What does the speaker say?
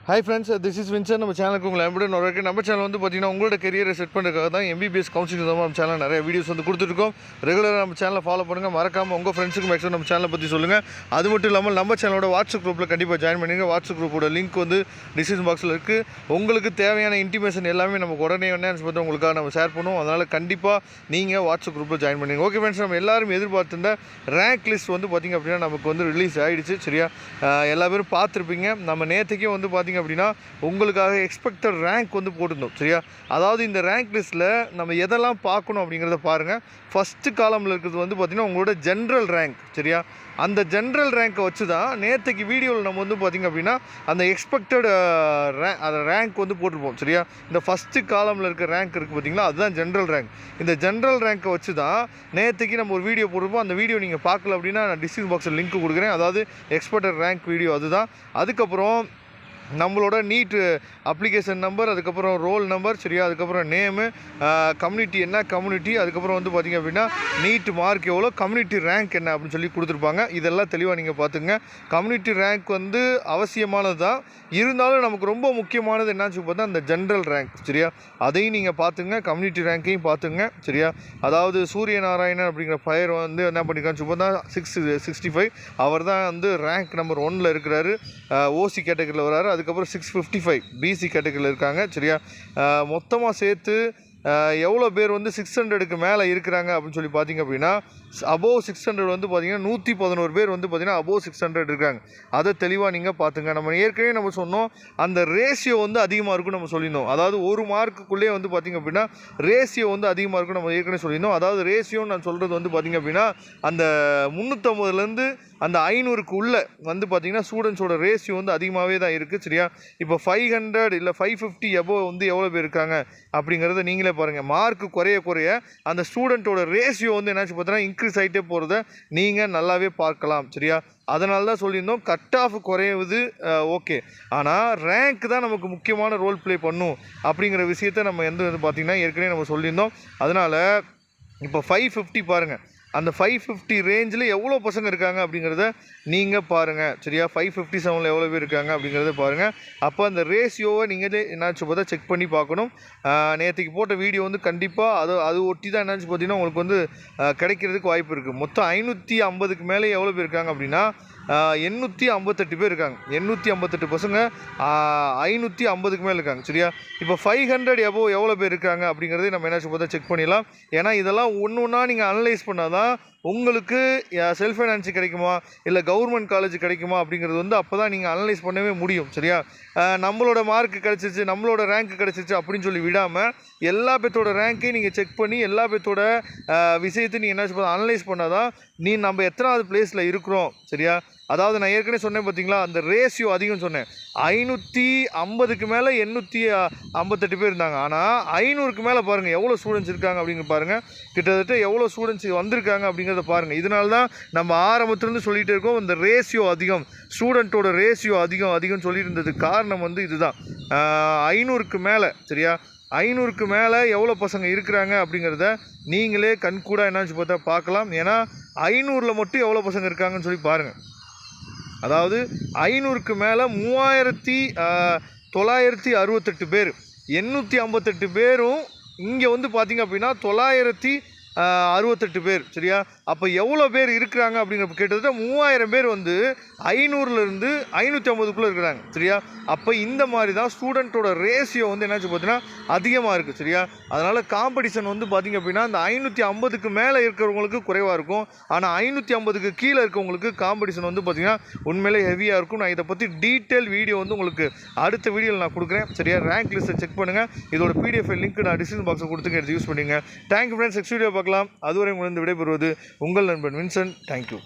Hi friends, this is Vinson. நம்ம சேனலுக்கு உங்களை எப்படி இருக்குது. நம்ம சேனல் வந்து பார்த்தீங்கன்னா உங்களோட கெரியரை செட் பண்ணுறதுக்காக தான் எம்பிபிஎஸ் கவுன்சிலிங் தான் நம்ம சேனல் நிறைய வீடியோஸ் வந்து கொடுத்துருக்கோம். ரெகுலராக நம்ம சேனலை ஃபாலோ பண்ணுங்கள். மறக்காமல் உங்கள் ஃப்ரெண்ட்ஸுக்கு மேக்ஸிமம் நம்ம சேனலை பற்றி சொல்லுங்கள். அது மட்டும் இல்லாமல் நம்ம சேனலோட வாட்ஸ்அப் குரூப்பில் கண்டிப்பாக ஜாயின் பண்ணுங்கள். வாட்ஸ்அப் குரூப்போட லிங்க் வந்து டிஸ்கிரிப்ஷன் பாக்ஸில் இருக்குது. உங்களுக்கு தேவையான இன்டிமேஷன் எல்லாமே நமக்கு உடனே பார்த்து உங்களுக்காக நம்ம ஷேர் பண்ணுவோம். அதனால் கண்டிப்பாக நீங்கள் வாட்ஸ்அப் குரூப்பில் ஜாயின் பண்ணுங்கள். ஓகே ஃப்ரெண்ட்ஸ், நம்ம எல்லாரும் எதிர்பார்த்துருந்த ரேங்க் லிஸ்ட் வந்து பார்த்திங்க அப்படின்னா நமக்கு வந்து ரிலீஸ் ஆகிடுச்சு. சரியா, எல்லா பேரும் பார்த்துருப்பீங்க. நம்ம நேற்றுக்கே வந்து பார்த்திங்க அப்படின்னா உங்களுக்காக எக்ஸ்பெக்டட் ரேங்க் வந்து போட்டிருந்தோம். சரியா, அதாவது இந்த ரேங்க் லிஸ்ட்டில் நம்ம எதெல்லாம் பார்க்கணும் அப்படிங்கிறத பாருங்கள். ஃபஸ்ட்டு காலமில் இருக்கிறது வந்து பார்த்திங்கன்னா உங்களோட ஜென்ரல் ரேங்க். சரியா, அந்த ஜென்ரல் ரேங்க்கை வச்சு தான் நேற்றுக்கு வீடியோவில் நம்ம வந்து பார்த்திங்க அப்படின்னா அந்த எக்ஸ்பெக்டட் ரேங்க் வந்து போட்டிருப்போம். சரியா, இந்த ஃபஸ்ட்டு காலமில் இருக்க ரேங்க் இருக்குது பார்த்திங்களா, அதுதான் ஜென்ரல் ரேங்க். இந்த ஜென்ரல் ரேங்க்கை வச்சு தான் நேற்றுக்கு நம்ம ஒரு வீடியோ போட்டிருப்போம். அந்த வீடியோ நீங்கள் பார்க்கல அப்படின்னா நான் டிஸ்கிரிப்ஷன் பாக்ஸில் லிங்க் கொடுக்குறேன். அதாவது எக்ஸ்பெக்டட் ரேங்க் வீடியோ அதுதான். அதுக்கப்புறம் நம்மளோட நீட் அப்ளிகேஷன் நம்பர், அதுக்கப்புறம் ரோல் நம்பர், சரியா, அதுக்கப்புறம் நேமு, கம்யூனிட்டி என்ன கம்யூனிட்டி, அதுக்கப்புறம் வந்து பார்த்திங்க அப்படின்னா நீட் மார்க் எவ்வளோ, கம்யூனிட்டி ரேங்க் என்ன அப்படின்னு சொல்லி கொடுத்துருப்பாங்க. இதெல்லாம் தெளிவாக நீங்கள் பார்த்துங்க. கம்யூனிட்டி ரேங்க் வந்து அவசியமானது தான், இருந்தாலும் நமக்கு ரொம்ப முக்கியமானது என்னாச்சு பார்த்தா அந்த ஜென்ரல் ரேங்க். சரியா, அதையும் நீங்கள் பார்த்துங்க, கம்யூனிட்டி ரேங்க்கையும் பார்த்துங்க. சரியா, அதாவது சூரியநாராயணன் அப்படிங்கிற பெயர் வந்து என்ன பண்ணியிருக்கான்னு சொல்லி பார்த்தா 665 அவர் தான் வந்து ரேங்க் நம்பர் 1 இருக்கிறாரு. ஓசி கேட்டகரியில் வராரு. அதுக்கப்புறம் 655 பிசி கேட்டகரியில் இருக்காங்க. சரியா, மொத்தமாக சேர்த்து எவ்வளோ பேர் வந்து 600க்கு மேலே இருக்கிறாங்க அப்படின்னு சொல்லி பார்த்திங்க அப்படின்னா அபோவ் 600 வந்து பார்த்திங்கன்னா 111 பேர் வந்து பார்த்திங்கன்னா அபோவ் 600 இருக்காங்க. அதை தெளிவாக நீங்கள் பார்த்துங்க. நம்ம ஏற்கனவே நம்ம சொன்னோம் அந்த ரேஷியோ வந்து அதிகமாக இருக்குன்னு நம்ம சொல்லியிருந்தோம். அதாவது ஒரு மார்க்குள்ளே வந்து பார்த்திங்க அப்படின்னா ரேஷியோ வந்து அதிகமாக இருக்குன்னு நம்ம ஏற்கனவே சொல்லியிருந்தோம். அதாவது ரேஷியோன்னு நான் சொல்கிறது வந்து பார்த்திங்க அப்படின்னா அந்த 350லேருந்து அந்த 500க்கு உள்ள வந்து பார்த்திங்கன்னா ஸ்டூடெண்ட்ஸோட ரேஷியோ வந்து அதிகமாகவே தான் இருக்குது. சரியா, இப்போ 500 இல்லை 550 எபோவ் வந்து எவ்வளோ பேர் இருக்காங்க அப்படிங்கிறத நீங்களே பாருங்கள். மார்க்கு குறைய அந்த ஸ்டூடெண்ட்டோட ரேஷியோ வந்து என்னாச்சு பார்த்தீங்கன்னா இன்க்ரீஸ் ஆகிட்டே போகிறத நீங்கள் நல்லாவே பார்க்கலாம். சரியா, அதனால தான் சொல்லியிருந்தோம் கட் ஆஃப் குறையுது ஓகே, ஆனால் ரேங்க் தான் நமக்கு முக்கியமான ரோல் ப்ளே பண்ணும் அப்படிங்கிற விஷயத்த நம்ம பார்த்திங்கன்னா ஏற்கனவே நம்ம சொல்லியிருந்தோம். அதனால் இப்போ 550 பாருங்கள், அந்த 550 ரேஞ்சில் எவ்வளோ பசங்க இருக்காங்க அப்படிங்கிறத நீங்கள் பாருங்கள். சரியா, 557 எவ்வளோ பேர் இருக்காங்க அப்படிங்கிறத பாருங்கள். அப்போ அந்த ரேஷியோவை நீங்களே என்னாச்சு பார்த்தா செக் பண்ணி பார்க்கணும். நேற்றுக்கு போட்ட வீடியோ வந்து கண்டிப்பாக அது ஒட்டி தான் என்னாச்சு பார்த்தீங்கன்னா உங்களுக்கு வந்து கிடைக்கிறதுக்கு வாய்ப்பு இருக்குது. மொத்தம் 550க்கு மேலே எவ்வளோ பேர் இருக்காங்க அப்படின்னா 858 பேர் இருக்காங்க. 858 பசங்க 550க்கு மேலே இருக்காங்க. சரியா, இப்போ 500 எபோவ் எவ்வளோ பேர் இருக்காங்க அப்படிங்கிறதே நம்ம என்னாச்சு பார்த்தா செக் பண்ணிடலாம். ஏன்னா இதெல்லாம் ஒன்று ஒன்றா நீங்கள் அனலைஸ் பண்ணால் தான் உங்களுக்கு செல்ஃப் ஃபைனான்ஸ் கிடைக்குமா இல்லை கவர்மெண்ட் காலேஜ் கிடைக்குமா அப்படிங்கிறது வந்து அப்போ தான் நீங்கள் அனலைஸ் பண்ணவே முடியும். சரியா, நம்மளோட மார்க் கிடச்சிச்சு, நம்மளோட ரேங்க் கிடச்சிச்சு அப்படின்னு சொல்லி விடாமல் எல்லா பேர்த்தோட ரேங்க்கையும் நீங்கள் செக் பண்ணி எல்லா பேர்த்தோட விஷயத்தையும் நீங்கள் என்ன அனலைஸ் பண்ணால் தான் நம்ம எத்தனாவது பிளேஸில் இருக்கிறோம். சரியா, அதாவது நான் ஏற்கனவே சொன்னேன் பார்த்தீங்களா, அந்த ரேஷியோ அதிகம் சொன்னேன். 550க்கு மேலே 858 பேர் இருந்தாங்க. ஆனால் 500க்கு மேலே பாருங்கள் எவ்வளோ ஸ்டூடெண்ட்ஸ் இருக்காங்க அப்படிங்கிற பாருங்கள். கிட்டத்தட்ட எவ்வளோ ஸ்டூடெண்ட்ஸ் வந்திருக்காங்க அப்படிங்கிறத பாருங்கள். இதனால தான் நம்ம ஆரம்பத்துலேருந்து சொல்லிகிட்டே இருக்கோம் இந்த ரேஷியோ அதிகம், ஸ்டூடெண்ட்டோட ரேஷியோ அதிகம் சொல்லிட்டு இருந்ததுக்கு காரணம் வந்து இதுதான். 500க்கு மேலே, சரியா, 500க்கு மேலே எவ்வளோ பசங்க இருக்கிறாங்க அப்படிங்கிறத நீங்களே கண்கூட என்னாச்சு பார்த்தா பார்க்கலாம். ஏன்னா 500ல் மட்டும் எவ்வளோ பசங்க இருக்காங்கன்னு சொல்லி பாருங்கள். அதாவது 500க்கு மேலே 3968 பேர், 858 பேரும் இங்கே வந்து பார்த்திங்க அப்படின்னா 968 பேர். சரியா, அப்போ எவ்வளோ பேர் இருக்கிறாங்க அப்படிங்கிற கிட்டத்தட்ட 3000 பேர் வந்து 500லேருந்து 550க்குள்ளே இருக்கிறாங்க. சரியா, அப்போ இந்த மாதிரி தான் ஸ்டூடெண்ட்டோட ரேஷியோ வந்து என்னாச்சு பார்த்தீங்கன்னா அதிகமாக இருக்குது. சரியா, அதனால் காம்படிஷன் வந்து பார்த்திங்க அப்படின்னா இந்த 550க்கு மேலே இருக்கிறவங்களுக்கு குறைவாக இருக்கும். ஆனால் 550க்கு கீழே இருக்கவங்களுக்கு காம்படிஷன் வந்து பார்த்திங்கன்னா உண்மையிலே ஹெவியாக இருக்கும். நான் இதை பற்றி டீட்டெயில் வீடியோ வந்து உங்களுக்கு அடுத்த வீடியோவில் நான் கொடுக்குறேன். சரியா, ரேங்க் லிஸ்ட்டை செக் பண்ணுங்கள். இதோட PDF லிங்க் நான் டிஸ்கிரிப்ஷன் பாக்ஸில் கொடுத்துங்க, எடுத்து யூஸ் பண்ணுங்க. தேங்க்யூ ஃப்ரெண்ட்ஸ், நெக்ஸ்ட் வீடியோ பார்க்கலாம். அதுவரை உங்களுக்கு விடைபெறுவது உங்கள் நண்பன் வின்சன். தேங்க்யூ.